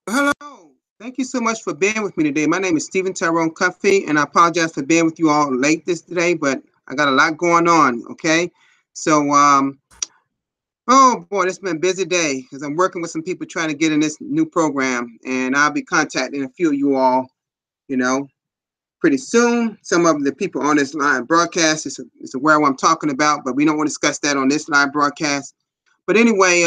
Hello. Thank you so much for being with me today. My name is Stephen Tyrone Cuffey, and I apologize for being with you all late this today, but I got a lot going on. Okay, so oh boy, it's been a busy day because I'm working with some people trying to get in this new program, and I'll be contacting a few of you all. You know, pretty soon. Some of the people on this live broadcast is aware of what I'm talking about, but we don't want to discuss that on this live broadcast. But anyway,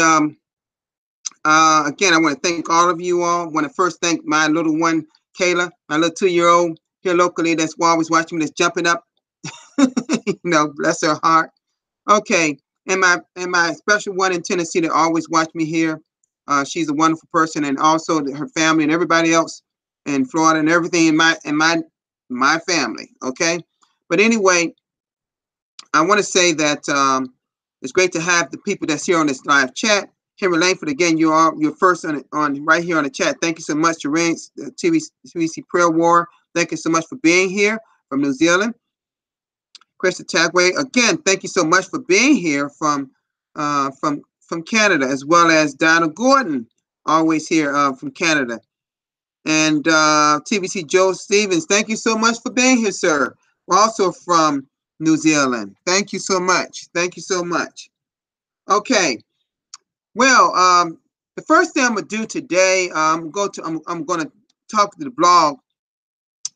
again, I want to thank all of you all. I want to first thank my little one, Kayla, my little 2-year-old here locally that's always watching me, that's jumping up. Bless her heart. Okay, and my special one in Tennessee that always watch me here. She's a wonderful person, and also her family and everybody else in Florida and everything in my family. Okay, but anyway, I want to say that it's great to have the people that's here on this live chat. Henry Langford, again, you're first on right here on the chat. Thank you so much, Terence, the TBC Prayer War. Thank you so much for being here from New Zealand. Krista Tagway, again, thank you so much for being here from Canada, as well as Donna Gordon, always here from Canada. And TBC Joe Stevens, thank you so much for being here, sir. Also from New Zealand. Thank you so much. Thank you so much. Okay. Well, the first thing I'm gonna do today, I'm gonna talk to the blog,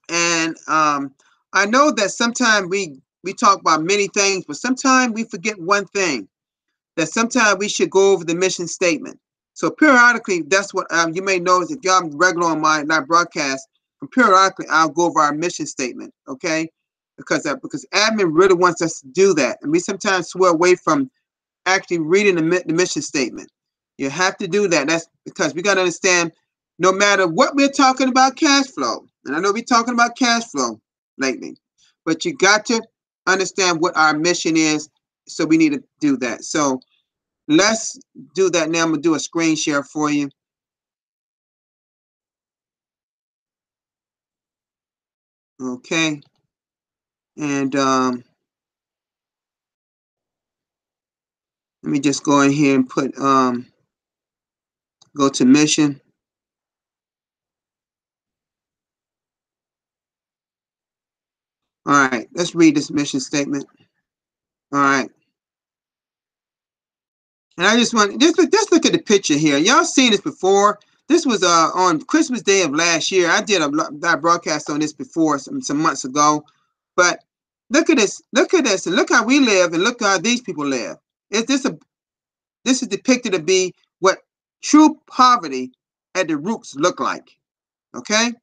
and I know that sometimes we talk about many things, but sometimes we forget one thing. That sometimes we should go over the mission statement. So periodically, that's what you may notice if y'all regular on my live broadcast. Periodically, I'll go over our mission statement, okay? Because admin really wants us to do that, and we sometimes swear away from actually reading the mission statement. You have to do that. That's because we got to understand, no matter what we're talking about cash flow, and I know we're talking about cash flow lately, but you got to understand what our mission is. So we need to do that. So let's do that now. I'm going to do a screen share for you. Okay. And let me just go in here and put, go to mission. All right, let's read this mission statement. All right. And I just want, just look at the picture here. Y'all seen this before. This was on Christmas Day of last year. I did a broadcast on this before some months ago. But look at this, and look how we live, and look how these people live. This is depicted to be what true poverty at the roots look like. Okay?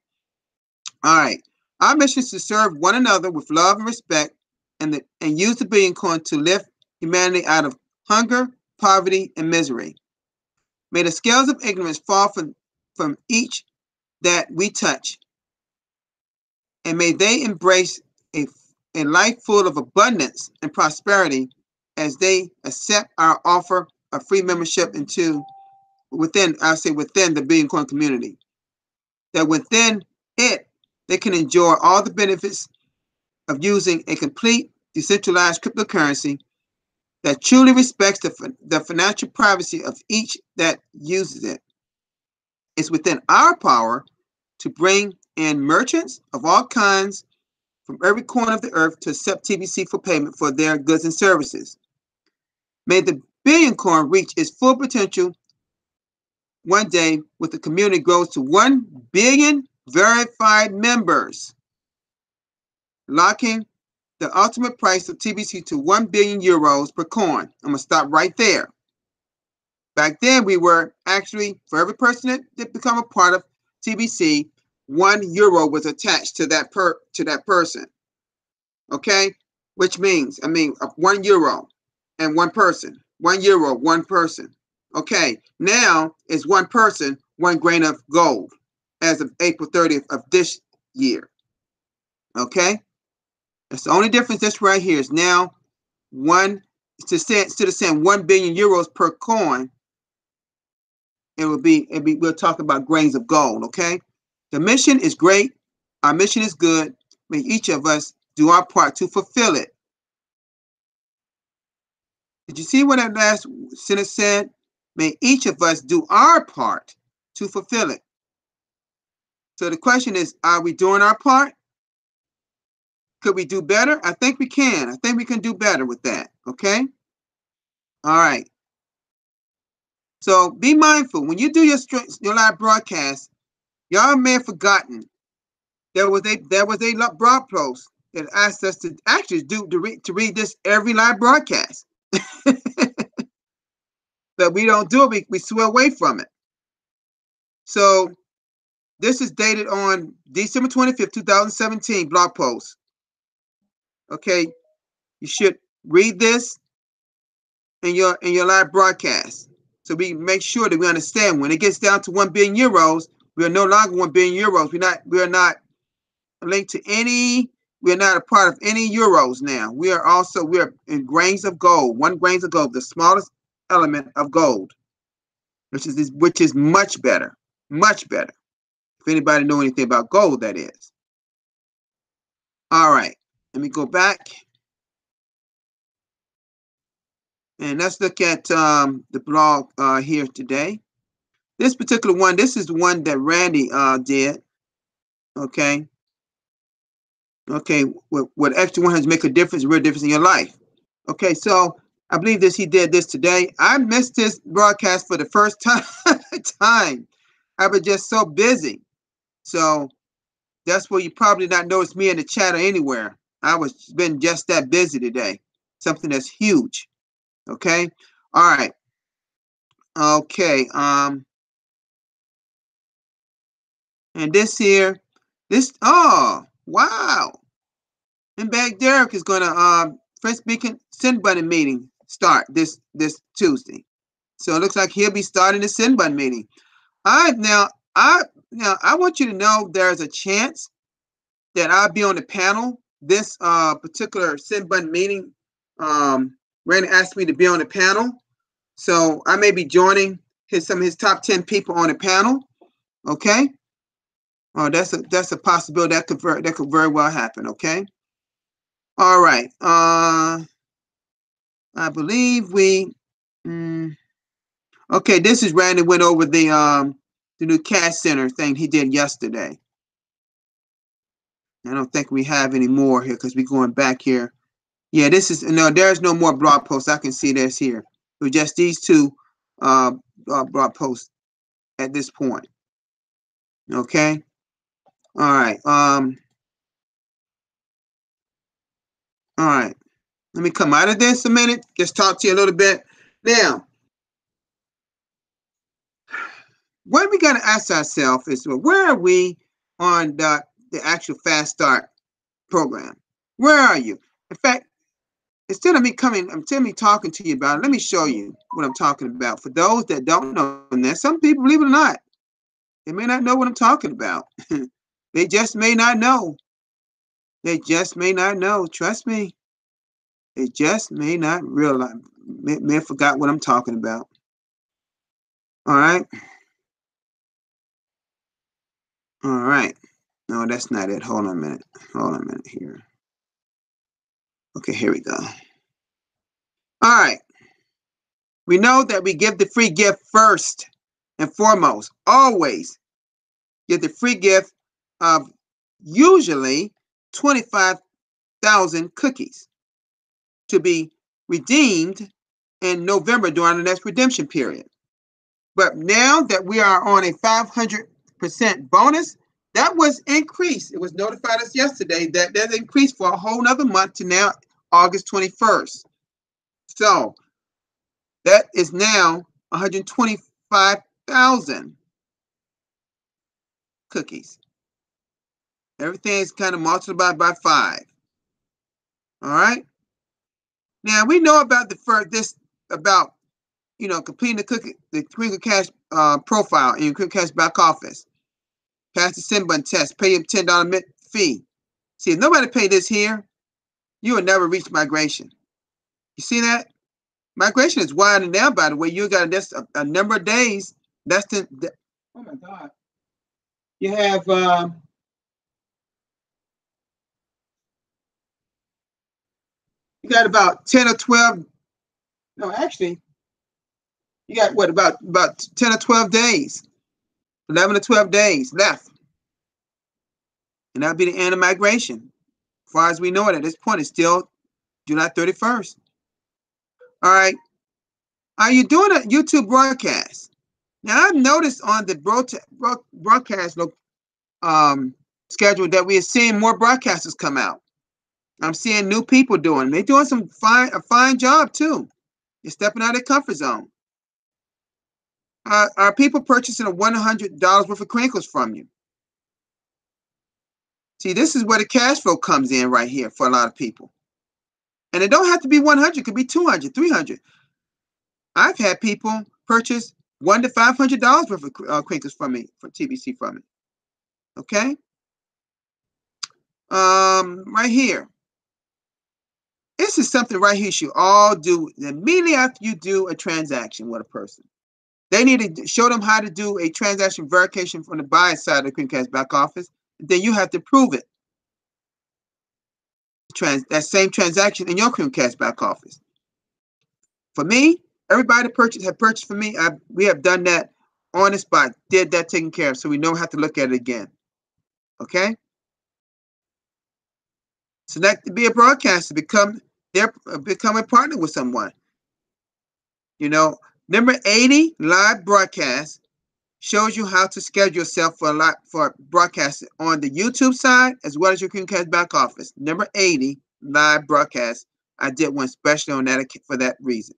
All right. Our mission is to serve one another with love and respect, and use the billion coin to lift humanity out of hunger, poverty, and misery. May the scales of ignorance fall from each that we touch, and may they embrace a life full of abundance and prosperity as they accept our offer of free membership within the Billion Coin community. That within it, they can enjoy all the benefits of using a complete decentralized cryptocurrency that truly respects the financial privacy of each that uses it. It's within our power to bring in merchants of all kinds from every corner of the earth to accept TBC for payment for their goods and services. May the Billion Coin reach its full potential one day with the community grows to 1 billion verified members, locking the ultimate price of TBC to 1 billion euros per coin. I'm going to stop right there. Back then, we were actually, for every person that become a part of TBC, 1 euro was attached to that person. Okay, which means 1 euro and one person. 1 euro, one person. Okay, now it's one person, 1 grain of gold, as of April 30th of this year. Okay, that's the only difference. This right here is now instead of saying 1 billion euros per coin, we'll talk about grains of gold. Okay, the mission is great. Our mission is good. May each of us do our part to fulfill it. Did you see what that last sentence said? May each of us do our part to fulfill it. So the question is, are we doing our part? Could we do better? I think we can. I think we can do better with that. Okay. All right. So be mindful when you do your live broadcast. Y'all may have forgotten there was a blog post that asked us to actually to read this every live broadcast, but we don't do it. We swear away from it. So this is dated on December 25th, 2017 blog post. Okay, you should read this in your live broadcast, so we make sure that we understand when it gets down to 1 billion euros. We are no longer 1 billion euros. We are not linked to any. We are not a part of any euros now. We are in grains of gold. 1 grain of gold, the smallest element of gold, which is much better, much better. If anybody know anything about gold, that is. All right, let me go back. And let's look at the blog here today. This particular one, this is the one that Randy did. Okay. Okay, what extra 100 make a difference, real difference in your life. Okay, so I believe he did this today. I missed this broadcast for the first time. I was just so busy. So that's where you probably not noticed me in the chat or anywhere. I was been just that busy today. Something that's huge. Okay. All right. Okay. And oh wow. And back Derek is gonna French speaking send button meeting start this Tuesday. So it looks like he'll be starting the send button meeting. I want you to know there's a chance that I'll be on the panel this particular send button meeting. Randy asked me to be on the panel, so I may be joining some of his top 10 people on the panel. Okay. Oh, that's a possibility that could very well happen. Okay. All right. I believe we. Okay, this is Randy went over the new cash center thing he did yesterday. I don't think we have any more here because we're going back here. Yeah, this is there's no more blog posts. I can see this here. It was just these two blog posts at this point. Okay. All right. All right. Let me come out of this a minute. Just talk to you a little bit. Now, what we got to ask ourselves is, well, where are we on the actual fast start program? Where are you? In fact, instead of me talking to you about it, let me show you what I'm talking about. For those that don't know, and there's some people, believe it or not, they may not know what I'm talking about. They just may not know. They just may not know. Trust me. They just may not realize, may have forgot what I'm talking about. All right. All right. No, that's not it. Hold on a minute. Hold on a minute here. Okay, here we go. All right. We know that we give the free gift first and foremost. Always give the free gift of usually 25,000 cookies to be redeemed in November during the next redemption period. But now that we are on a 500% bonus, that was increased. It was notified us yesterday that that increased for a whole nother month to now August 21st. So that is now 125,000 cookies. Everything is kind of multiplied by 5. All right. Now we know about completing the Quick Cash profile in your Quick Cash back office. Pass the send button test. Pay your $10 fee. See, if nobody paid this here, you will never reach migration. You see that? Migration is winding down, by the way. You got just a number of days. Oh my God. You have you got about 10 or 12. No, actually, you got what about 10 or 12 days, 11 or 12 days left. And that'll be the end of migration. As far as we know it at this point, it's still July 31st. All right. Are you doing a YouTube broadcast? Now, I've noticed on the broadcast schedule that we are seeing more broadcasters come out. I'm seeing new people doing. They're doing a fine job too. You're stepping out of their comfort zone. Are people purchasing a $100 worth of crinkles from you? See, this is where the cash flow comes in right here for a lot of people. And it don't have to be 100. It could be 200, 300. I've had people purchase $100 to $500 worth of crinkles from me, for TBC from me. Okay? Right here. This is something right here you should all do immediately after you do a transaction with a person. They need to show them how to do a transaction verification from the buyer side of the Creamcast back office. Then you have to prove it. That same transaction in your Creamcast back office. For me, everybody that have purchased for me, we have done that on the spot, did that taken care of, so we don't have to look at it again. Okay? Select to be a broadcaster, become a partner with someone. You know, number 80 live broadcast shows you how to schedule yourself for broadcast on the YouTube side as well as your Creamcast back office. Number 80 live broadcast. I did one special on that for that reason.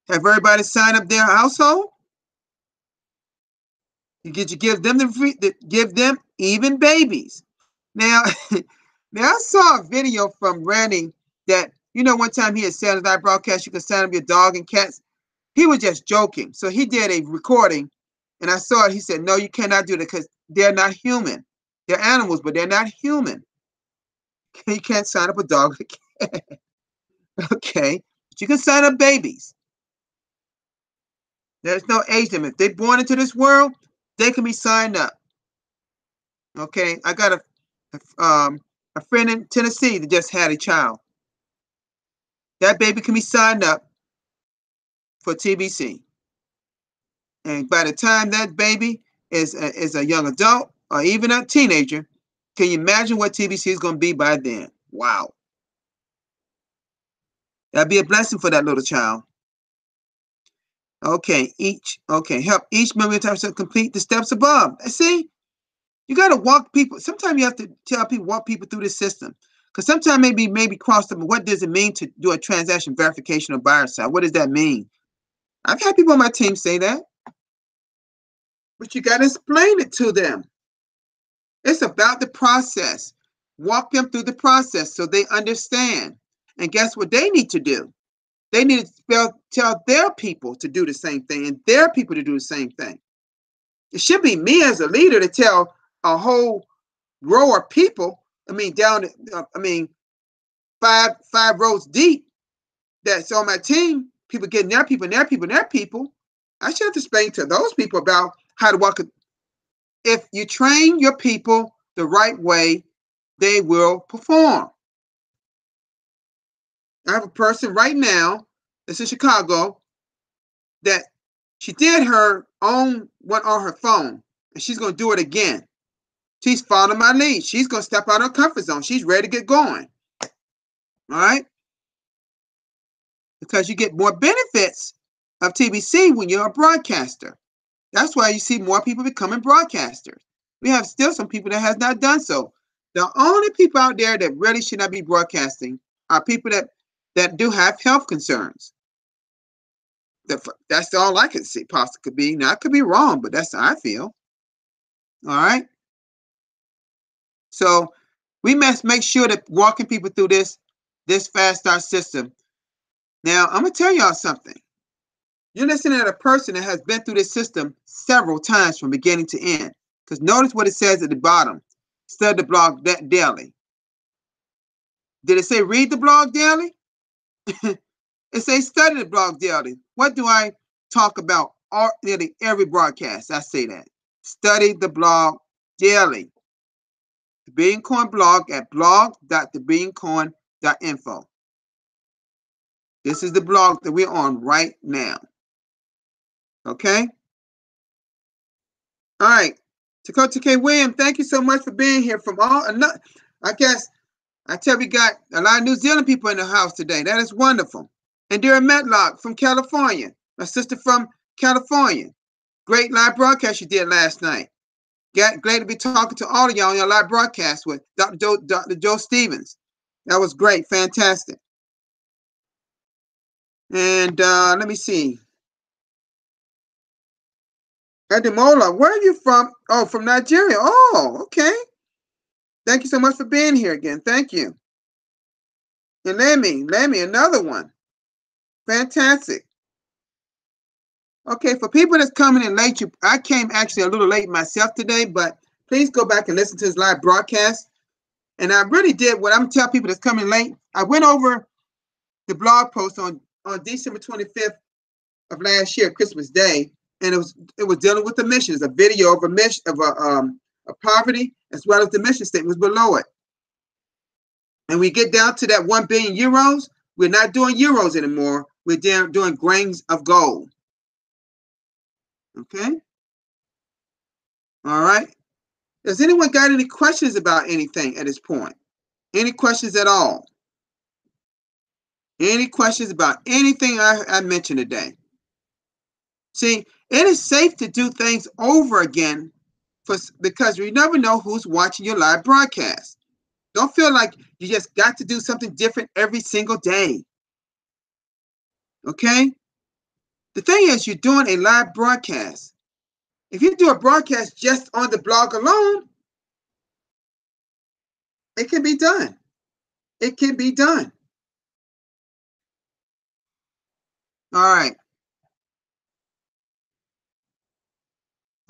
Have everybody sign up their household? You give them give them even babies. Now, now I saw a video from Randy that, you know, one time he had said on that broadcast you can sign up your dog and cats. He was just joking. So he did a recording and I saw it. He said, no, you cannot do that because they're not human. They're animals, but they're not human. You can't sign up a dog or a cat. Okay. But you can sign up babies. There's no age limit. If they're born into this world, they can be signed up. Okay. I got a friend in Tennessee that just had a child. That baby can be signed up for TBC. And by the time that baby is a young adult or even a teenager, can you imagine what TBC is going to be by then? Wow. That'd be a blessing for that little child. Okay, help each member to complete the steps above. See, you got to walk people. Sometimes you have to tell people, walk people through this system. Because sometimes maybe cross them. What does it mean to do a transaction verification of buyer side? What does that mean? I've had people on my team say that. But you got to explain it to them. It's about the process. Walk them through the process so they understand. And guess what they need to do? They need to tell their people to do the same thing and their people to do the same thing. It should be me as a leader to tell a whole row of people, five rows deep that's on my team, people getting their people and their people and their people. I should have to explain to those people about how to walk. If you train your people the right way, they will perform. I have a person right now that's in Chicago that she did her own one on her phone, and she's going to do it again. She's following my lead. She's going to step out of her comfort zone. She's ready to get going. All right? Because you get more benefits of TBC when you're a broadcaster. That's why you see more people becoming broadcasters. We have still some people that has not done so. The only people out there that really should not be broadcasting are people that do have health concerns. That's all I could see possibly could be. Now, I could be wrong, but that's how I feel. All right? So we must make sure that walking people through this fast start system. Now, I'm going to tell y'all something. You're listening to a person that has been through this system several times from beginning to end. Because notice what it says at the bottom. Study the blog daily. Did it say read the blog daily? It says study the blog daily. What do I talk about nearly every broadcast? I say that. Study the blog daily. The Billion Coin blog at blog.thebillioncoin.info. This is the blog that we're on right now. Okay? All right. Dakota K. Williams, thank you so much for being here from all. I guess I tell we got a lot of New Zealand people in the house today. That is wonderful. And Dara Metlock from California, my sister from California. Great live broadcast you did last night. Glad to be talking to all of y'all on your live broadcast with Dr. Joe Stevens. That was great, fantastic. And let me see. Ademola, where are you from? Oh, from Nigeria. Oh, okay. Thank you so much for being here again. Thank you. And Lemmy, another one. Fantastic. Okay, for people that's coming in late, I came actually a little late myself today, but please go back and listen to this live broadcast. And I really did what I'm telling people that's coming late. I went over the blog post on December 25th of last year, Christmas Day, and it was dealing with the missions, a video of a mission of poverty, as well as the mission statements below it. And we get down to that 1 billion euros. We're not doing euros anymore. We're doing grains of gold. Okay. All right. Does anyone got any questions about anything at this point? Any questions at all? Any questions about anything I mentioned today? See, it is safe to do things over again because you never know who's watching your live broadcast. Don't feel like you just got to do something different every single day. Okay? The thing is, you're doing a live broadcast. If you do a broadcast just on the blog alone, it can be done. It can be done. All right.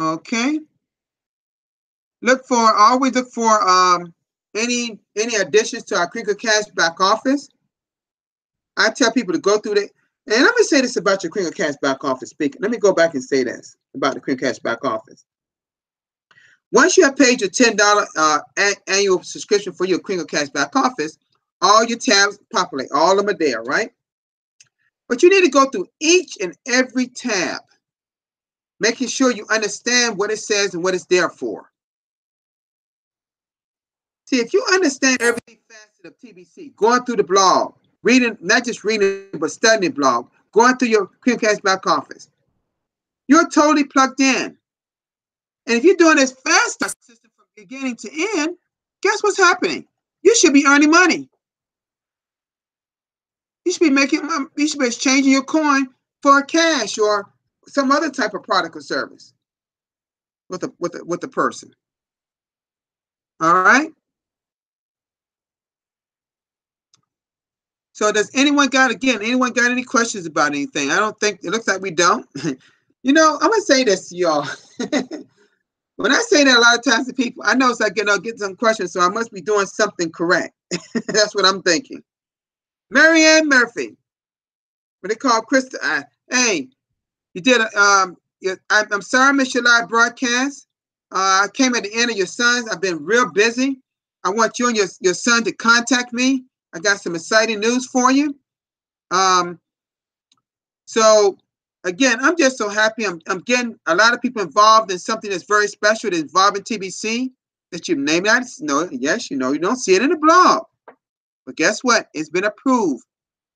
Okay. Always look for any additions to our Crinkle Cash back office. I tell people to go through that. And let me say this about your Crinkle Cash back office. Speaking, let me go back and say this about the Crinkle Cash back office. Once you have paid your $10 annual subscription for your Crinkle Cash back office, all your tabs populate. All of them are there, right? But you need to go through each and every tab, making sure you understand what it says and what it's there for. See, if you understand every facet of TBC, going through the blog, reading, not just reading, but studying the blog, going through your Crinkle Cash back office, you're totally plugged in. And if you're doing this fast system from beginning to end, guess what's happening? You should be earning money. You should be exchanging your coin for cash or some other type of product or service with the person. All right. So does anyone got any questions about anything? I don't think, it looks like we don't. You know, I'm gonna say this to y'all. When I say that a lot of times to people, I know it's like, get some questions, so I must be doing something correct. That's what I'm thinking. Marianne Murphy, what they call Krista. Hey, you did I'm sorry I missed your live broadcast. I came at the end of your son's. I've been real busy. I want you and your son to contact me. I got some exciting news for you. So again, I'm just so happy. I'm getting a lot of people involved in something that's very special, that's involving TBC, that you name it. No, yes, you don't see it in the blog. But guess what? It's been approved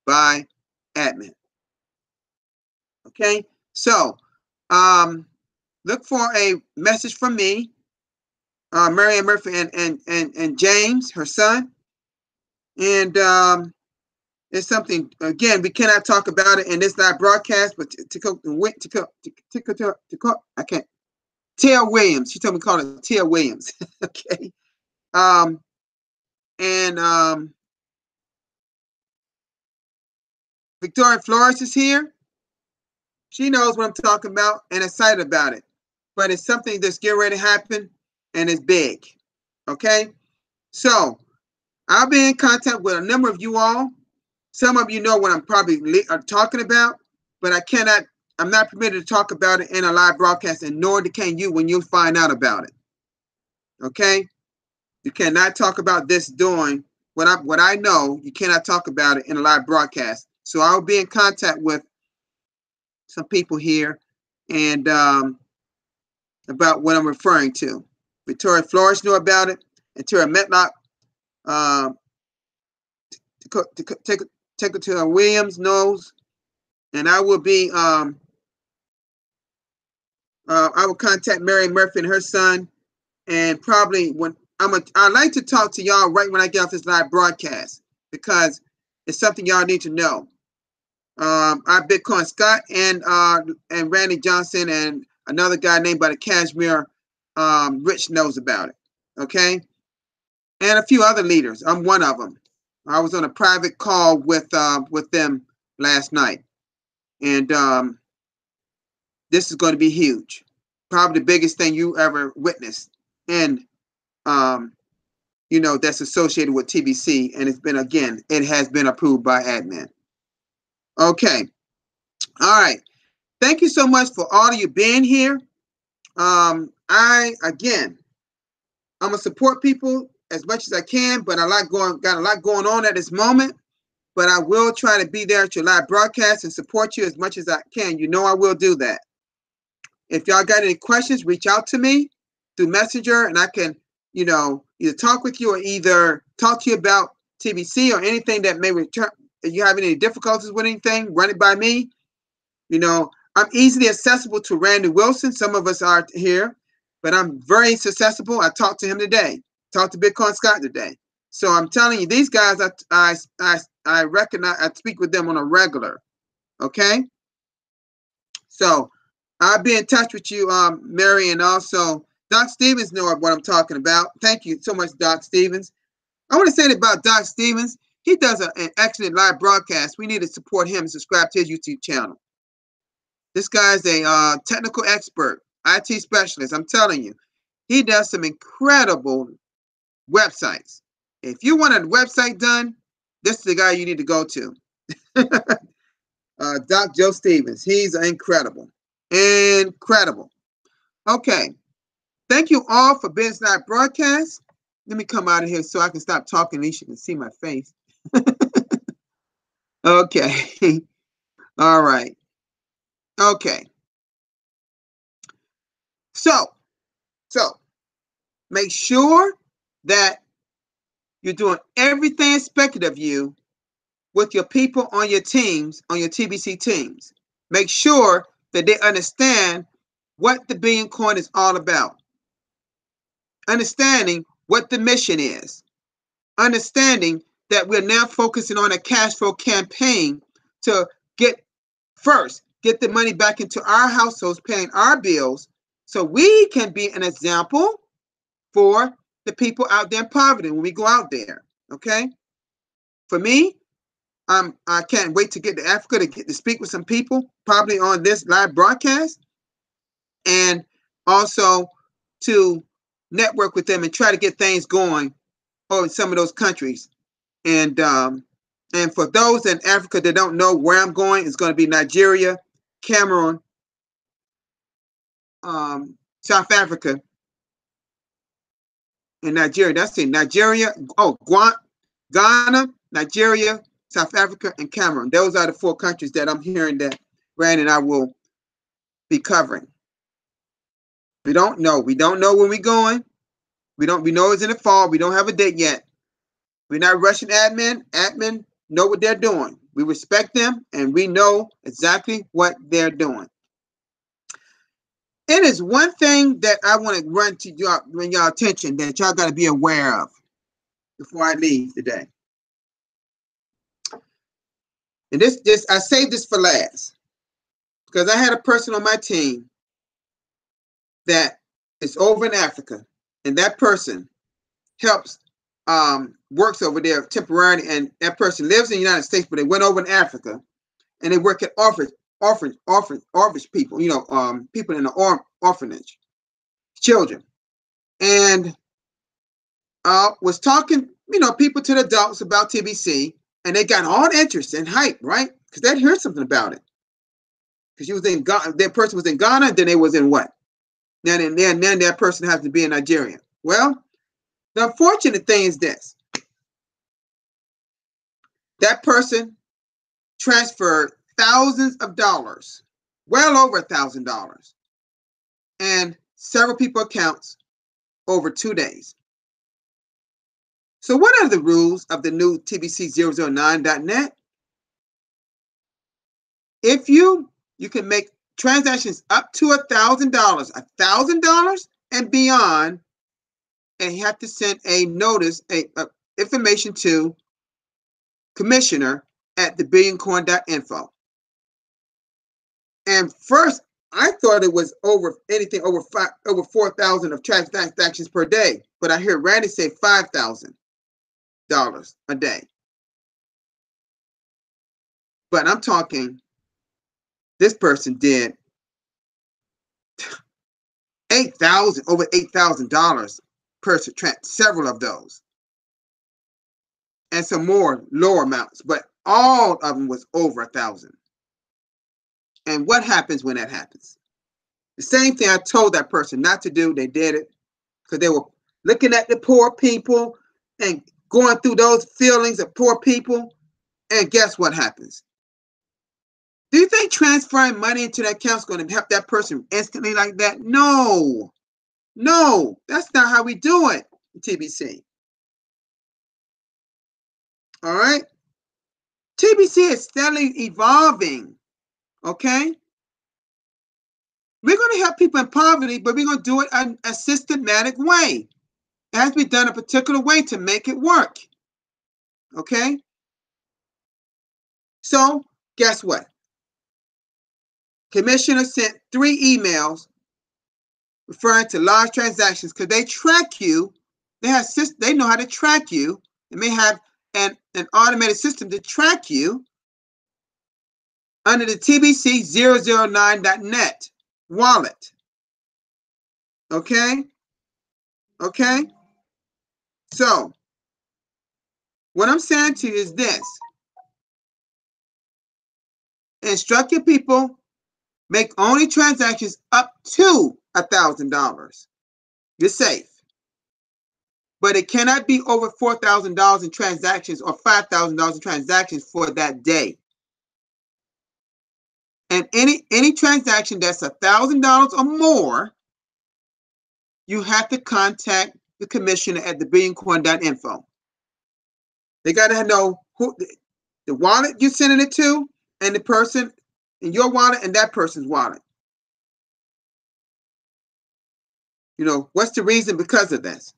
by admin. Okay, so look for a message from me, Marianne Murphy and James, her son. And it's something, again, we cannot talk about it in this live broadcast, but I can't. Tia Williams. She told me to call it Tia Williams. Okay. Victoria Flores is here. She knows what I'm talking about and excited about it. But it's something that's getting ready to happen and it's big. Okay? So I'll be in contact with a number of you all. Some of you know what I'm probably talking about, but I'm not permitted to talk about it in a live broadcast, and nor can you when you find out about it. Okay? You cannot talk about this doing what I know. You cannot talk about it in a live broadcast. So I'll be in contact with some people here, and about what I'm referring to. Victoria Flores knew about it, and Tara Metlock, take it to Williams knows, and I will be. I will contact Mary Murphy and her son, and probably when I like to talk to y'all right when I get off this live broadcast because it's something y'all need to know. Our Bitcoin Scott and Randy Johnson and another guy named by the Kashmir Rich knows about it. Okay, and a few other leaders. I'm one of them. I was on a private call with them last night, and this is going to be huge. Probably the biggest thing you ever witnessed, and that's associated with TBC, and it has been approved by admin. Okay, all right. Thank you so much for all of you being here. I'm gonna support people as much as I can, but got a lot going on at this moment. But I will try to be there at your live broadcast and support you as much as I can. You know I will do that. If y'all got any questions, reach out to me through Messenger, and I can, either talk with you or either talk to you about TBC or anything that may return. If you have any difficulties with anything, run it by me. I'm easily accessible to Randy Wilson. Some of us are here, but I'm very accessible. I talked to him today. Talked to Bitcoin Scott today. So I'm telling you, these guys, I recognize. I speak with them on a regular. Okay. So I'll be in touch with you, Mary, and also Doc Stevens know what I'm talking about. Thank you so much, Doc Stevens. I want to say about Doc Stevens. He does an excellent live broadcast. We need to support him and subscribe to his YouTube channel. This guy's a technical expert, IT specialist. I'm telling you, he does some incredible websites. If you want a website done, this is the guy you need to go to. Doc Joe Stevens. He's incredible. Incredible. Okay. Thank you all for being live broadcast. Let me come out of here so I can stop talking. At least you can see my face. Okay. All right. Okay. So make sure that you're doing everything expected of you with your people on your teams, on your TBC teams. Make sure that they understand what the Billion Coin is all about. Understanding what the mission is. Understanding that we're now focusing on a cash flow campaign to get the money back into our households, paying our bills, so we can be an example for the people out there in poverty when we go out there. Okay? For me, I can't wait to get to Africa to get to speak with some people, probably on this live broadcast, and also to network with them and try to get things going in some of those countries. And for those in Africa that don't know where I'm going, it's going to be Nigeria, Cameroon, South Africa, and Nigeria. That's it. Nigeria. Oh, Ghana, Nigeria, South Africa, and Cameroon. Those are the 4 countries that I'm hearing that Rand and I will be covering. We don't know. We don't know when we're going. We know it's in the fall. We don't have a date yet. We're not rushing admin. Admin know what they're doing. We respect them, and we know exactly what they're doing. It is one thing that I want to run to y'all attention that y'all got to be aware of before I leave today. And I saved this for last because I had a person on my team that is over in Africa, and that person helps works over there temporarily, and that person lives in the United States, but they went over in Africa, and they work at orphanage people, people in the orphanage, children, and was talking, people to the adults about TBC, and they got all interest and hype, right? Because they'd heard something about it. Because she was in Ghana, that person was in Ghana, then they was in what? Then that person has to be in Nigeria. Well, the unfortunate thing is this. That person transferred thousands of dollars, well over $1,000. And several people accounts over 2 days. So what are the rules of the new TBC009.net? If you can make transactions up to $1,000 and beyond, and you have to send a notice, information to commissioner at thebillioncoin.info. And first, I thought it was anything over 4,000 of transactions per day, but I hear Randy say $5,000 a day. But I'm talking, this person did over $8,000 per several of those, and some more lower amounts, but all of them was over 1,000. And what happens when that happens? The same thing I told that person not to do, they did it, because they were looking at the poor people and going through those feelings of poor people. And guess what happens? Do you think transferring money into that account is going to help that person instantly like that? No. No, that's not how we do it in TBC. All right? TBC is steadily evolving. Okay? We're going to help people in poverty, but we're going to do it in a systematic way. It has to be done a particular way to make it work. Okay? So, guess what? Commissioner sent 3 emails referring to large transactions because they track you. They know how to track you. They may have an automated system to track you under the TBC009.net wallet. Okay? Okay? So, what I'm saying to you is this. Instruct your people, make only transactions up to $1,000. You're safe. But it cannot be over $4,000 in transactions or $5,000 in transactions for that day. And any transaction that's $1,000 or more, you have to contact the commissioner at thebillioncoin.info. They got to know who the wallet you're sending it to, and the person in your wallet and that person's wallet. You know, what's the reason because of this?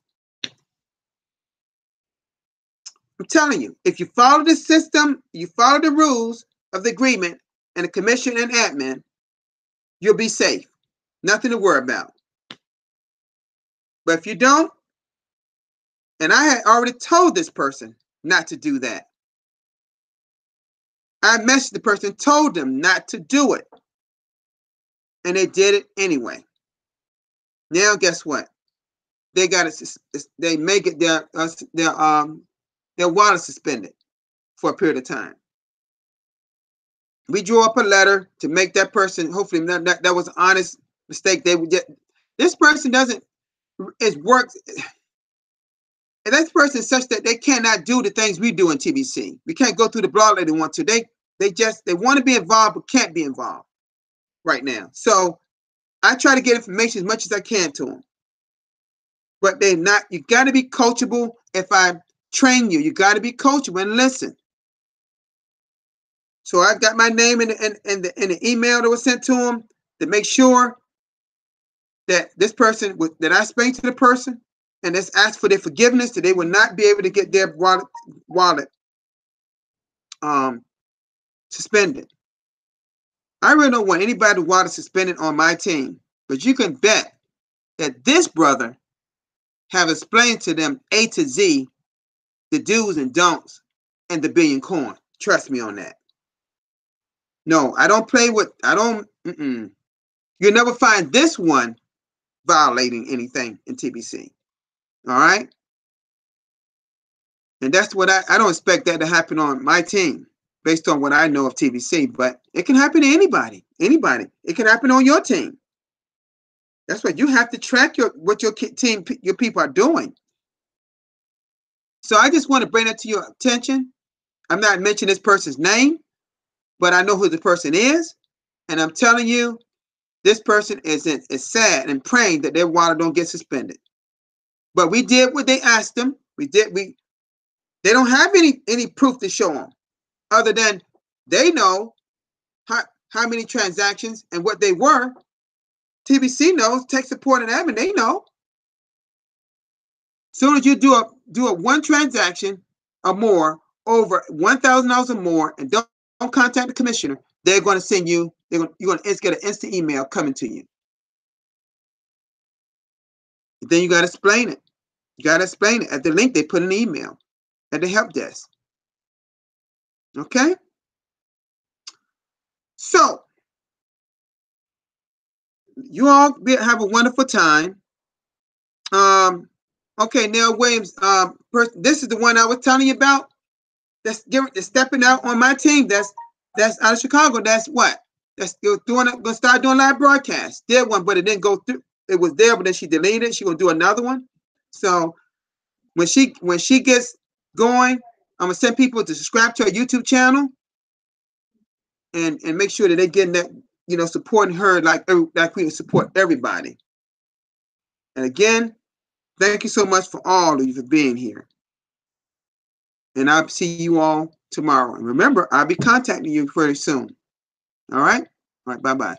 I'm telling you, if you follow the system, you follow the rules of the agreement and the commission and admin, you'll be safe. Nothing to worry about. But if you don't, and I had already told this person not to do that. I messaged the person, told them not to do it. And they did it anyway. Now, guess what? They got it. They may get their wallet suspended for a period of time. We drew up a letter to make that person, hopefully that was an honest mistake. They would get, this person works. And that person is such that they cannot do the things we do in TBC. We can't go through the blog like they want to. They want to be involved but can't be involved right now. So I try to get information as much as I can to them. But they're not. You got to be coachable. If I train you, you got to be coachable and listen. So I've got my name in the email that was sent to them to make sure that this person, that I explained to the person, and let's ask for their forgiveness, that they will not be able to get their wallet suspended. I really don't want anybody's wallet suspended on my team, but you can bet that this brother have explained to them A to Z the do's and don'ts and the billion coin. Trust me on that. No, I don't play with, you'll never find this one violating anything in TBC. All right? And that's what I don't expect that to happen on my team based on what I know of TBC, but it can happen to anybody. Anybody. It can happen on your team. That's what you have to track what your team, your people are doing. So I just want to bring that to your attention. I'm not mentioning this person's name, but I know who the person is. And I'm telling you this person is sad and praying that their water don't get suspended. But we did what they asked them. They don't have any proof to show them other than they know how many transactions and what they were. TBC knows, tech support and admin, they know. Soon as you do a one transaction or more over $1,000 or more, and don't contact the commissioner, they're going to send you. You're going to get an instant email coming to you. Then you got to explain it. You got to explain it at the link they put in the email at the help desk. Okay. So you all have a wonderful time. Okay, Neil Williams. This is the one I was telling you about. That's stepping out on my team. That's out of Chicago. That's what. That's gonna start doing live broadcasts. Did one, but it didn't go through. It was there, but then she deleted it. She's gonna do another one. So when she gets going, I'm gonna send people to subscribe to her YouTube channel and make sure that they're getting that, supporting her like we support everybody. And again, thank you so much for all of you for being here. And I'll see you all tomorrow. And remember, I'll be contacting you very soon. All right? All right, bye-bye.